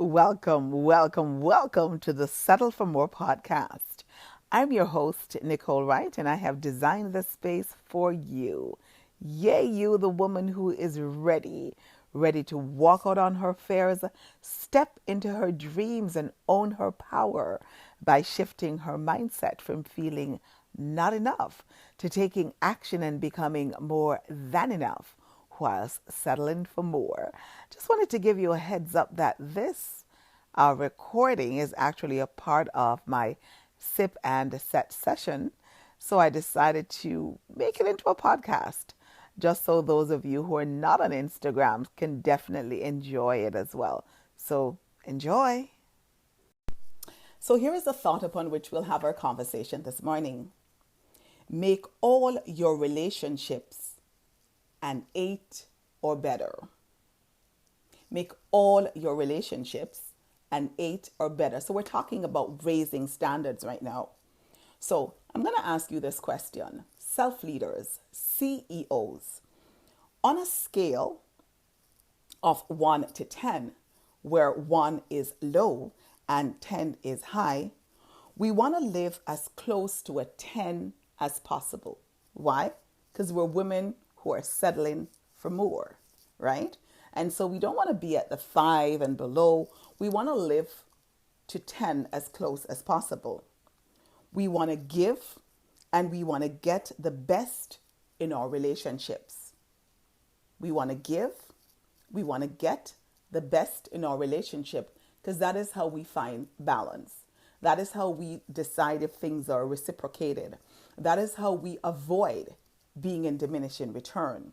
Welcome to the Settle for More podcast. I'm your host, Nicole Wright, and I have designed this space for you. Yay, you, the woman who is ready to walk out on her fears, step into her dreams, and own her power by shifting her mindset from feeling not enough to taking action and becoming more than enough whilst settling for more. Just wanted to give you a heads up that this recording is actually a part of my sip and set session. So I decided to make it into a podcast just so those of you who are not on Instagram can definitely enjoy it as well. So enjoy. So here is the thought upon which we'll have our conversation this morning. Make all your relationships an 8 or better. Make all your relationships an 8 or better. So we're talking about raising standards right now. So I'm going to ask you this question. Self-leaders, CEOs, on a scale of 1 to 10, where 1 is low and 10 is high, we want to live as close to a 10 as possible. Why? Because we're women who are settling for more, right? And so we don't want to be at the 5 and below. We want to live to 10 as close as possible. We want to give and we want to get the best in our relationships. We want to give, we want to get the best in our relationship because that is how we find balance. That is how we decide if things are reciprocated. That is how we avoid being in diminishing return.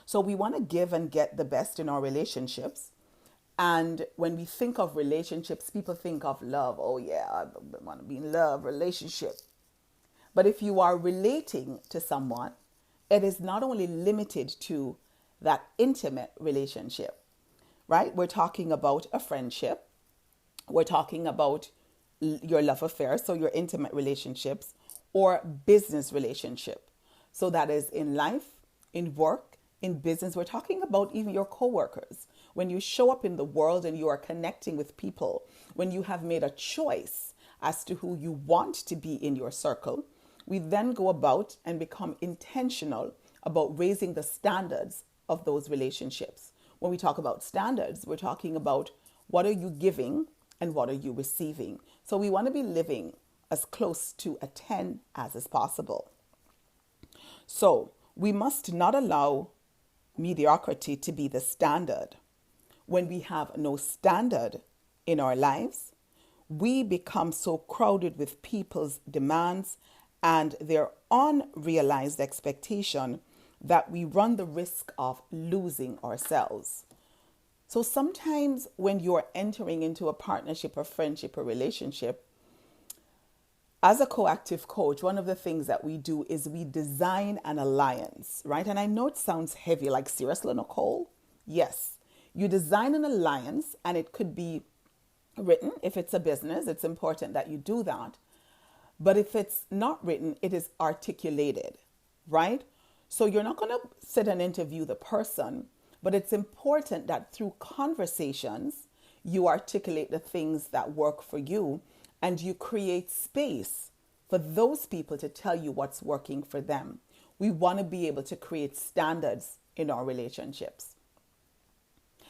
So we want to give and get the best in our relationships. And when we think of relationships, people think of love. Oh yeah, I want to be in love, relationship. But if you are relating to someone, it is not only limited to that intimate relationship, right? We're talking about a friendship. We're talking about your love affair, so your intimate relationships, or business relationship. So that is in life, in work, in business. We're talking about even your coworkers. When you show up in the world and you are connecting with people, when you have made a choice as to who you want to be in your circle, we then go about and become intentional about raising the standards of those relationships. When we talk about standards, we're talking about what are you giving and what are you receiving. So we want to be living as close to a 10 as is possible. So we must not allow mediocrity to be the standard. When we have no standard in our lives, we become so crowded with people's demands and their unrealized expectation that we run the risk of losing ourselves. So sometimes when you're entering into a partnership or friendship or relationship, as a coactive coach, one of the things that we do is we design an alliance, right? And I know it sounds heavy, like seriously, Nicole? Yes. You design an alliance and it could be written. If it's a business, it's important that you do that. But if it's not written, it is articulated, right? So you're not going to sit and interview the person, but it's important that through conversations, you articulate the things that work for you and you create space for those people to tell you what's working for them. We want to be able to create standards in our relationships.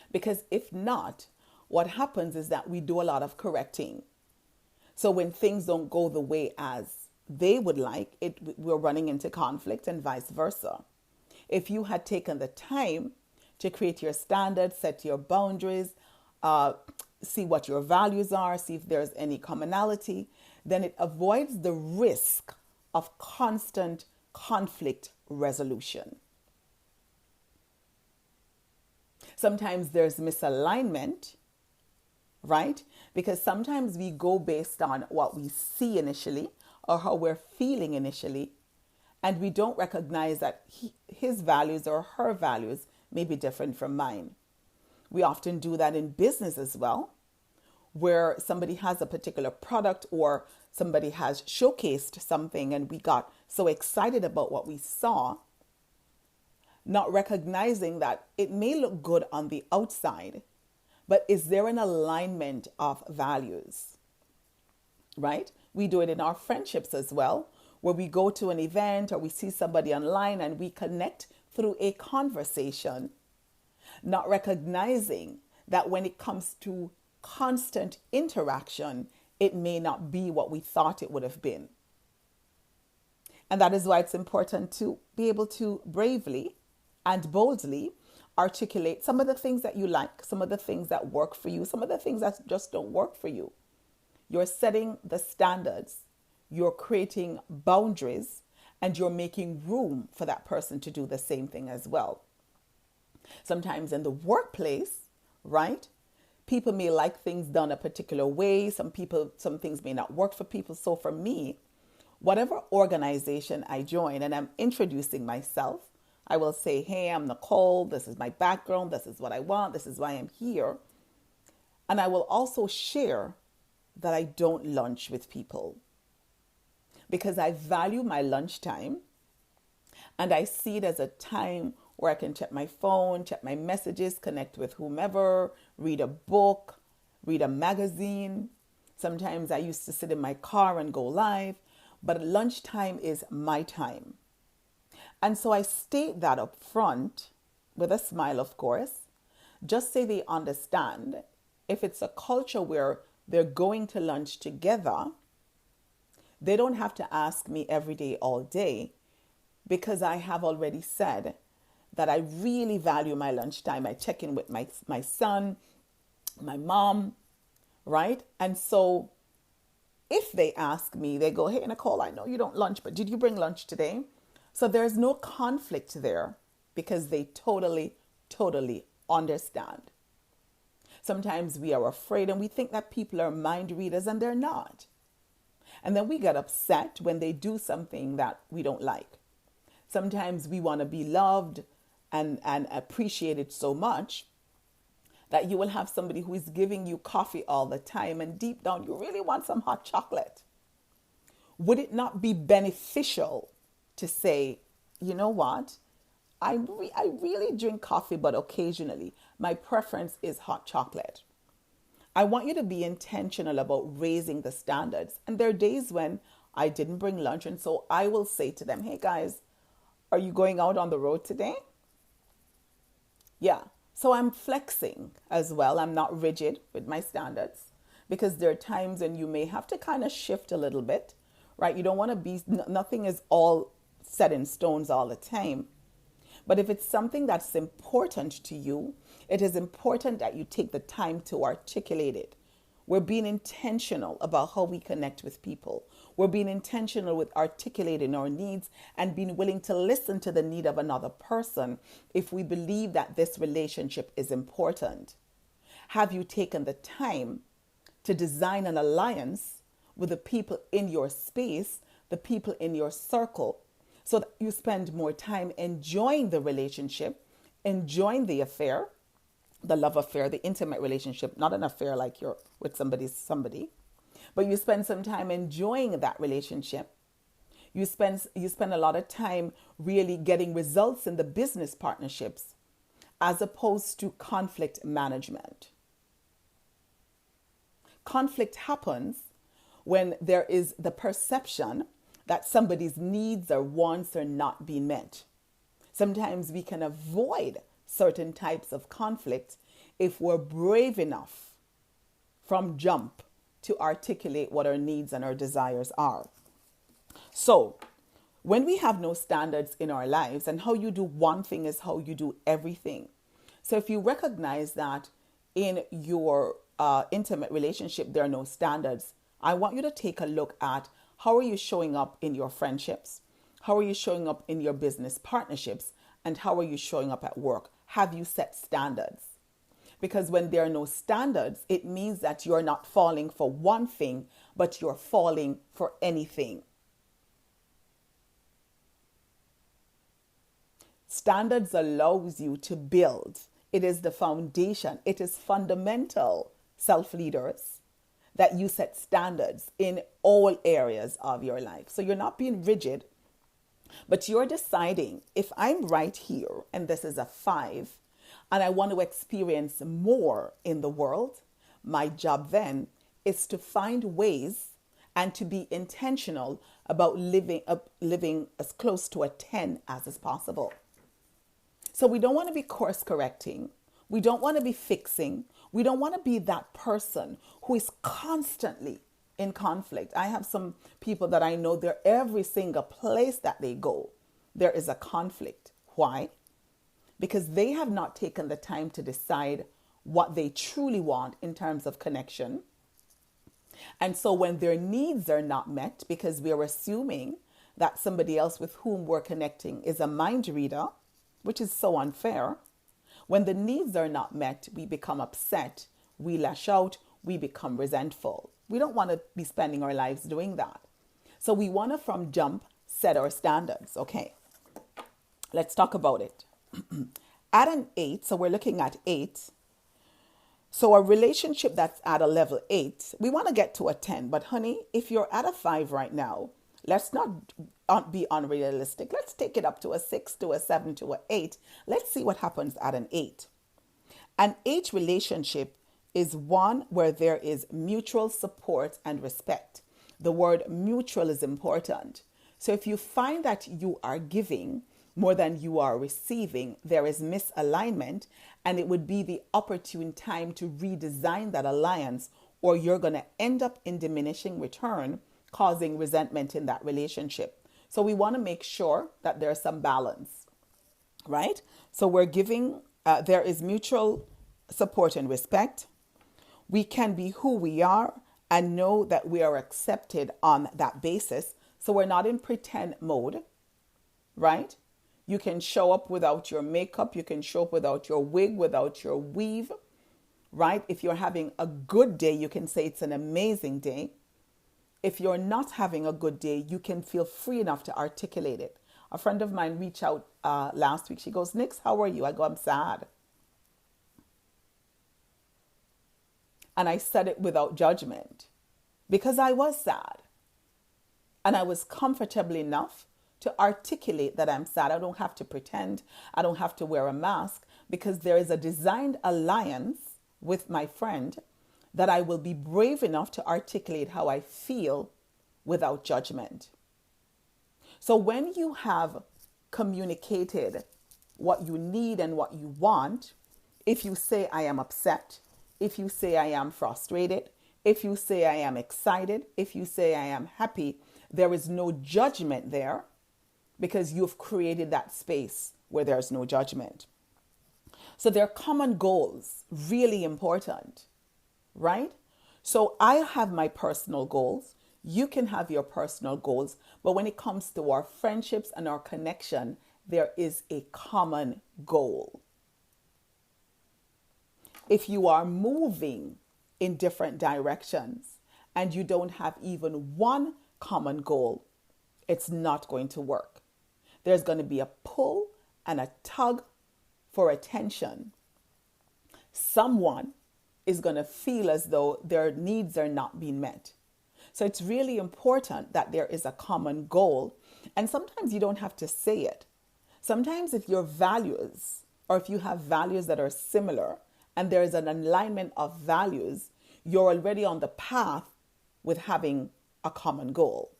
Because if not, what happens is that we do a lot of correcting. So when things don't go the way as they would like, we're running into conflict and vice versa. If you had taken the time to create your standards, set your boundaries, see what your values are, see if there's any commonality, then it avoids the risk of constant conflict resolution. Sometimes there's misalignment, right? Because sometimes we go based on what we see initially or how we're feeling initially, and we don't recognize that his values or her values may be different from mine. We often do that in business as well, where somebody has a particular product or somebody has showcased something and we got so excited about what we saw, not recognizing that it may look good on the outside, But is there an alignment of values, right? We do it in our friendships as well, where we go to an event or we see somebody online and we connect through a conversation, not recognizing that when it comes to constant interaction, it may not be what we thought it would have been. And that is why it's important to be able to bravely and boldly articulate some of the things that you like, some of the things that work for you, some of the things that just don't work for you. You're setting the standards, you're creating boundaries, and you're making room for that person to do the same thing as well. Sometimes in the workplace, right? People may like things done a particular way. Some things may not work for people. So for me, whatever organization I join and I'm introducing myself, I will say, hey, I'm Nicole. This is my background. This is what I want. This is why I'm here. And I will also share that I don't lunch with people because I value my lunchtime and I see it as a time where I can check my phone, check my messages, connect with whomever, read a book, read a magazine. Sometimes I used to sit in my car and go live, but lunchtime is my time. And so I state that up front with a smile, of course, just so they understand. If it's a culture where they're going to lunch together, they don't have to ask me every day, all day, because I have already said that I really value my lunchtime. I check in with my son, my mom, right? And so if they ask me, they go, hey, Nicole, I know you don't lunch, but did you bring lunch today? So there's no conflict there because they totally, totally understand. Sometimes we are afraid and we think that people are mind readers and they're not. And then we get upset when they do something that we don't like. Sometimes we want to be loved and appreciated so much that you will have somebody who is giving you coffee all the time and deep down you really want some hot chocolate. Would it not be beneficial to say, you know what? I really drink coffee, but occasionally my preference is hot chocolate. I want you to be intentional about raising the standards. And there are days when I didn't bring lunch. And so I will say to them, hey guys, are you going out on the road today? Yeah. So I'm flexing as well. I'm not rigid with my standards because there are times when you may have to kind of shift a little bit, right? You don't want to be, nothing is all set in stones all the time. But if it's something that's important to you, it is important that you take the time to articulate it. We're being intentional about how we connect with people. We're being intentional with articulating our needs and being willing to listen to the need of another person if we believe that this relationship is important. Have you taken the time to design an alliance with the people in your space, the people in your circle, so that you spend more time enjoying the relationship, enjoying the affair, the love affair, the intimate relationship, not an affair like you're with somebody, but you spend some time enjoying that relationship. You spend a lot of time really getting results in the business partnerships as opposed to conflict management. Conflict happens when there is the perception that somebody's needs or wants are not being met. Sometimes we can avoid certain types of conflict if we're brave enough from jump to articulate what our needs and our desires are. So when we have no standards in our lives, and how you do one thing is how you do everything. So if you recognize that in your intimate relationship, there are no standards, I want you to take a look at how are you showing up in your friendships? How are you showing up in your business partnerships? And how are you showing up at work? Have you set standards? Because when there are no standards, it means that you're not falling for one thing, but you're falling for anything. Standards allows you to build. It is the foundation. It is fundamental, self-leaders, that you set standards in all areas of your life. So you're not being rigid, but you're deciding if I'm right here and this is a 5, and I want to experience more in the world, my job then is to find ways and to be intentional about living as close to a 10 as is possible. So we don't want to be course correcting. We don't want to be fixing. We don't want to be that person who is constantly in conflict. I have some people that I know, they're every single place that they go, there is a conflict. Why? Because they have not taken the time to decide what they truly want in terms of connection. And so when their needs are not met, because we are assuming that somebody else with whom we're connecting is a mind reader, which is so unfair, when the needs are not met, we become upset, we lash out, we become resentful. We don't want to be spending our lives doing that. So we want to, from jump, set our standards. Okay, let's talk about it. At an 8, so we're looking at 8. So a relationship that's at a level 8, we want to get to a 10. But honey, if you're at a 5 right now, let's not be unrealistic. Let's take it up to a 6, to a 7, to a 8. Let's see what happens at an 8. An 8 relationship is one where there is mutual support and respect. The word mutual is important. So if you find that you are giving more than you are receiving, there is misalignment, and it would be the opportune time to redesign that alliance, or you're going to end up in diminishing return, causing resentment in that relationship. So we want to make sure that there's some balance, right? So we're giving, there is mutual support and respect. We can be who we are and know that we are accepted on that basis. So we're not in pretend mode, right? You can show up without your makeup. You can show up without your wig, without your weave, right? If you're having a good day, you can say it's an amazing day. If you're not having a good day, you can feel free enough to articulate it. A friend of mine reached out last week. She goes, Nix, how are you? I go, I'm sad. And I said it without judgment because I was sad. And I was comfortable enough to articulate that I'm sad. I don't have to pretend. I don't have to wear a mask, because there is a designed alliance with my friend that I will be brave enough to articulate how I feel without judgment. So when you have communicated what you need and what you want, if you say I am upset, if you say I am frustrated, if you say I am excited, if you say I am happy, there is no judgment there, because you've created that space where there's no judgment. So their common goals, really important, right? So I have my personal goals. You can have your personal goals. But when it comes to our friendships and our connection, there is a common goal. If you are moving in different directions and you don't have even one common goal, it's not going to work. There's going to be a pull and a tug for attention. Someone is going to feel as though their needs are not being met. So it's really important that there is a common goal. And sometimes you don't have to say it. Sometimes if your values, or if you have values that are similar and there is an alignment of values, you're already on the path with having a common goal.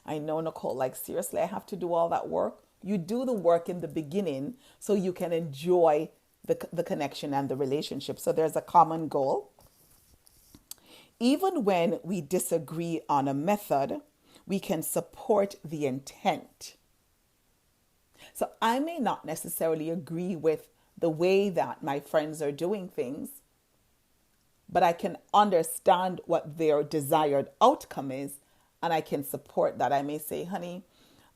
I know, Nicole, like seriously, I have to do all that work. You do the work in the beginning so you can enjoy the connection and the relationship. So there's a common goal. Even when we disagree on a method, we can support the intent. So I may not necessarily agree with the way that my friends are doing things, but I can understand what their desired outcome is, and I can support that. I may say, honey,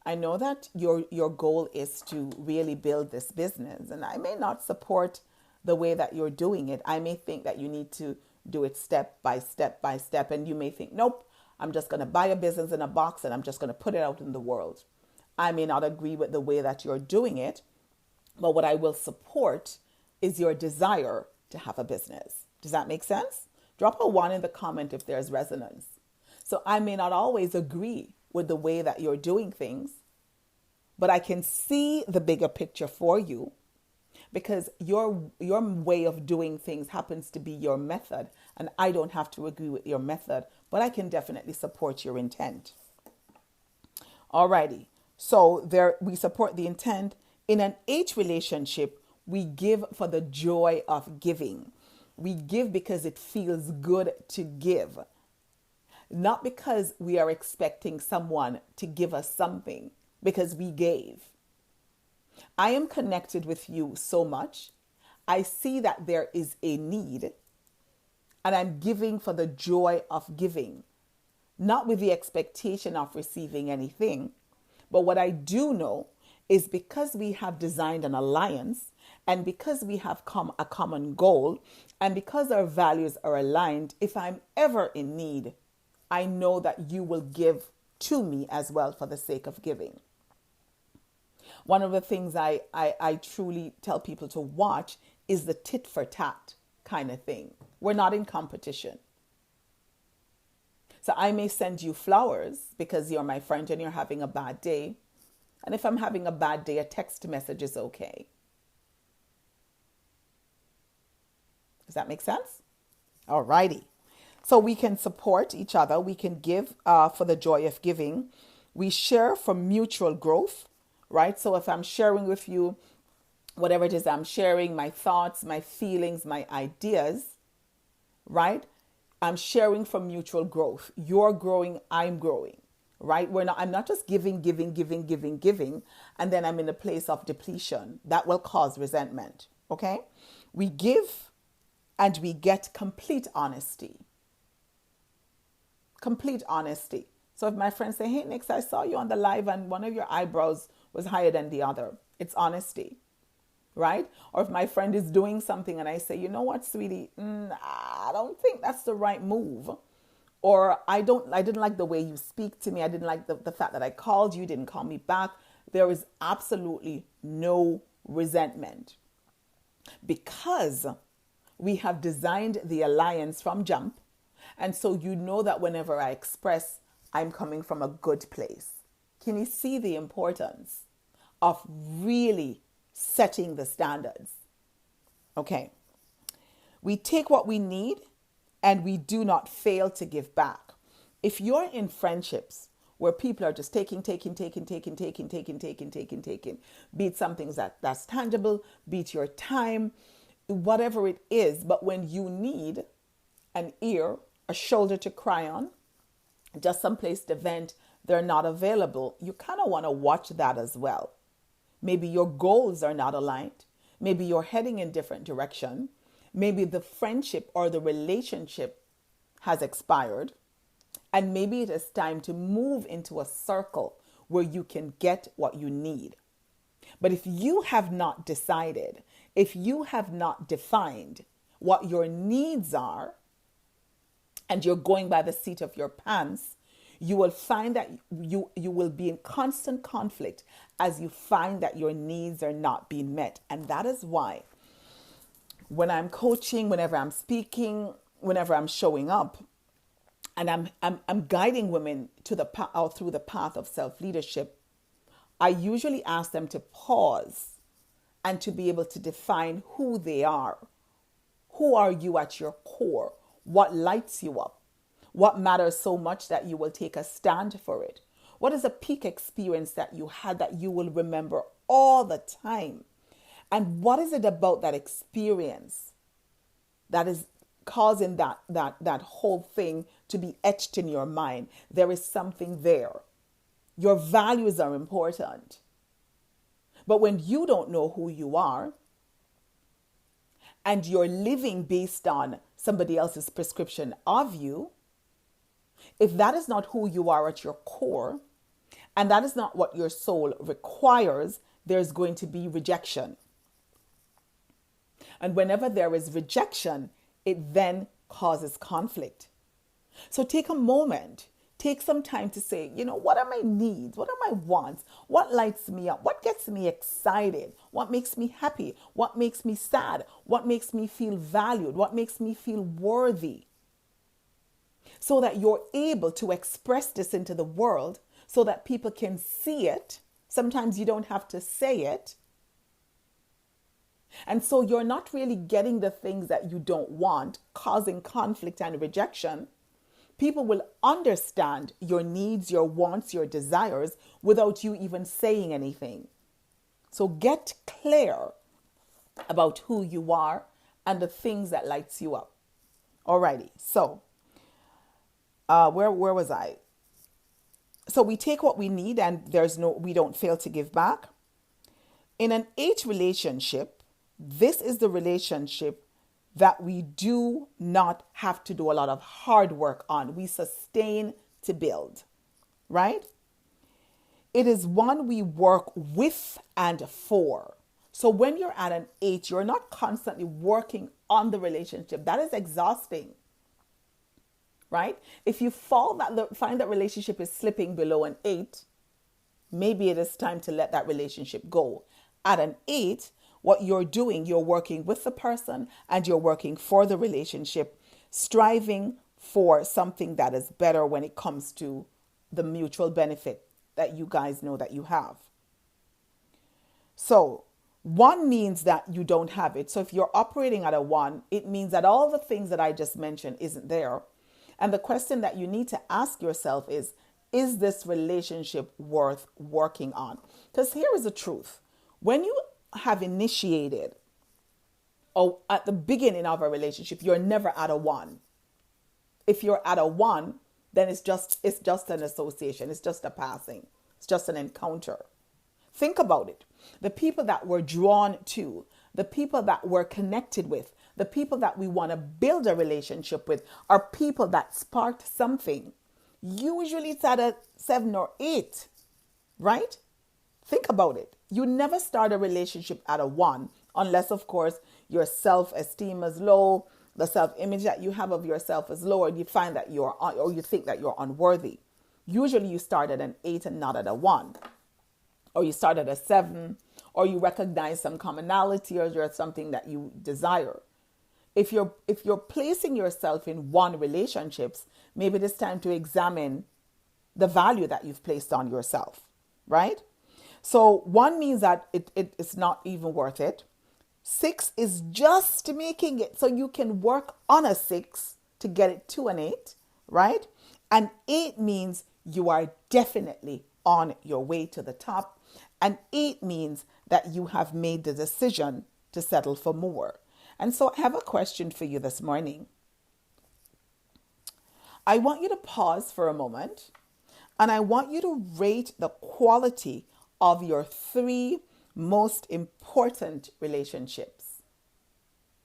I know that your goal is to really build this business, and I may not support the way that you're doing it. I may think that you need to do it step by step by step, and you may think, nope, I'm just going to buy a business in a box and I'm just going to put it out in the world. I may not agree with the way that you're doing it, but what I will support is your desire to have a business. Does that make sense? Drop a 1 in the comment if there's resonance. So I may not always agree with the way that you're doing things, but I can see the bigger picture for you. because your way of doing things happens to be your method, and I don't have to agree with your method, but I can definitely support your intent. Alrighty. So there we support the intent. In an H relationship, we give for the joy of giving. We give because it feels good to give, not because we are expecting someone to give us something, because we gave. I am connected with you so much. I see that there is a need, and I'm giving for the joy of giving, not with the expectation of receiving anything. But what I do know is because we have designed an alliance, and because we have a common goal, and because our values are aligned, if I'm ever in need, I know that you will give to me as well for the sake of giving. One of the things I truly tell people to watch is the tit for tat kind of thing. We're not in competition. So I may send you flowers because you're my friend and you're having a bad day. And if I'm having a bad day, a text message is okay. Does that make sense? Alrighty. So we can support each other. We can give for the joy of giving. We share for mutual growth, right? So if I'm sharing with you whatever it is I'm sharing, my thoughts, my feelings, my ideas, right? I'm sharing for mutual growth. You're growing, I'm growing, right? I'm not just giving, and then I'm in a place of depletion. That will cause resentment, okay? We give and we get complete honesty. Complete honesty. So if my friends say, hey, Nix, I saw you on the live and one of your eyebrows was higher than the other, it's honesty, right? Or if my friend is doing something and I say, you know what, sweetie, I don't think that's the right move. Or I didn't like the way you speak to me. I didn't like the fact that I called you, didn't call me back. There is absolutely no resentment because we have designed the alliance from jump. And so you know that whenever I express, I'm coming from a good place. Can you see the importance of really setting the standards? Okay. We take what we need and we do not fail to give back. If you're in friendships where people are just taking, be it something that's tangible, be it your time, whatever it is, but when you need an ear, a shoulder to cry on, just some place to vent, they're not available, you kind of want to watch that as well. Maybe your goals are not aligned. Maybe you're heading in different direction. Maybe the friendship or the relationship has expired. And maybe it is time to move into a circle where you can get what you need. But if you have not decided, if you have not defined what your needs are, and you're going by the seat of your pants, you will find that you will be in constant conflict as you find that your needs are not being met. And that is why when I'm coaching, whenever I'm speaking, whenever I'm showing up, and I'm guiding women to through the path of self-leadership, I usually ask them to pause and to be able to define who they are. Who are you at your core? What lights you up? What matters so much that you will take a stand for it? What is a peak experience that you had that you will remember all the time? And what is it about that experience that is causing that whole thing to be etched in your mind? There is something there. Your values are important. But when you don't know who you are, and you're living based on somebody else's prescription of you, if that is not who you are at your core, and that is not what your soul requires, there's going to be rejection. And whenever there is rejection, it then causes conflict. So take a moment. Take some time to say, what are my needs? What are my wants? What lights me up? What gets me excited? What makes me happy? What makes me sad? What makes me feel valued? What makes me feel worthy? So that you're able to express this into the world so that people can see it. Sometimes you don't have to say it. And so you're not really getting the things that you don't want, causing conflict and rejection. People will understand your needs, your wants, your desires without you even saying anything. So get clear about who you are and the things that lights you up. Alrighty, so where was I? So we take what we need and we don't fail to give back. In an 8 relationship, this is the relationship that we do not have to do a lot of hard work on. We sustain to build, right? It is one we work with and for. So when you're at an 8, you're not constantly working on the relationship. That is exhausting, right? If you find that relationship is slipping below an 8, maybe it is time to let that relationship go. At an 8, what you're doing, you're working with the person and you're working for the relationship, striving for something that is better when it comes to the mutual benefit that you guys know that you have. So 1 means that you don't have it. So if you're operating at a 1, it means that all the things that I just mentioned isn't there. And the question that you need to ask yourself is this relationship worth working on? Because here is the truth. When you have initiated or at the beginning of a relationship, you're never at a 1. If you're at a 1, then it's just an association. It's just a passing. It's just an encounter. Think about it. The people that we're drawn to, the people that we're connected with, the people that we want to build a relationship with are people that sparked something. Usually it's at a 7 or 8, right? Think about it. You never start a relationship at a 1 unless, of course, your self-esteem is low, the self-image that you have of yourself is low, or you find that or you think that you're unworthy. Usually you start at an 8 and not at a 1. Or you start at a 7, or you recognize some commonality or there's something that you desire. If you're placing yourself in 1 relationships, maybe it's time to examine the value that you've placed on yourself, right? So 1 means that it's not even worth it. 6 is just making it so you can work on a 6 to get it to an 8, right? And 8 means you are definitely on your way to the top. And 8 means that you have made the decision to settle for more. And so I have a question for you this morning. I want you to pause for a moment and I want you to rate the quality of your 3 most important relationships.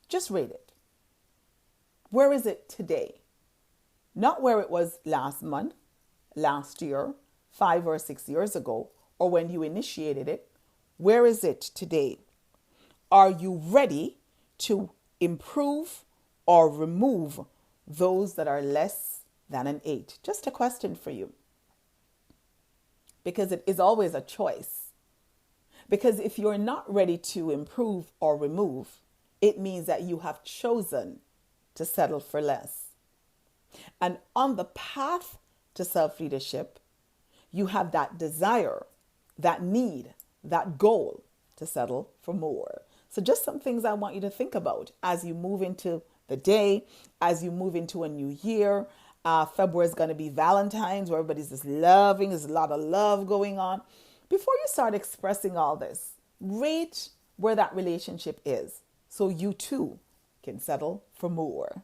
Just rate it. Where is it today? Not where it was last month, last year, 5 or 6 years ago, or when you initiated it. Where is it today? Are you ready to improve or remove those that are less than an 8? Just a question for you. Because it is always a choice. Because if you're not ready to improve or remove, it means that you have chosen to settle for less. And on the path to self-leadership, you have that desire, that need, that goal to settle for more. So just some things I want you to think about as you move into the day, as you move into a new year. February is going to be Valentine's, where everybody's just loving. There's a lot of love going on. Before you start expressing all this, rate where that relationship is so you too can settle for more.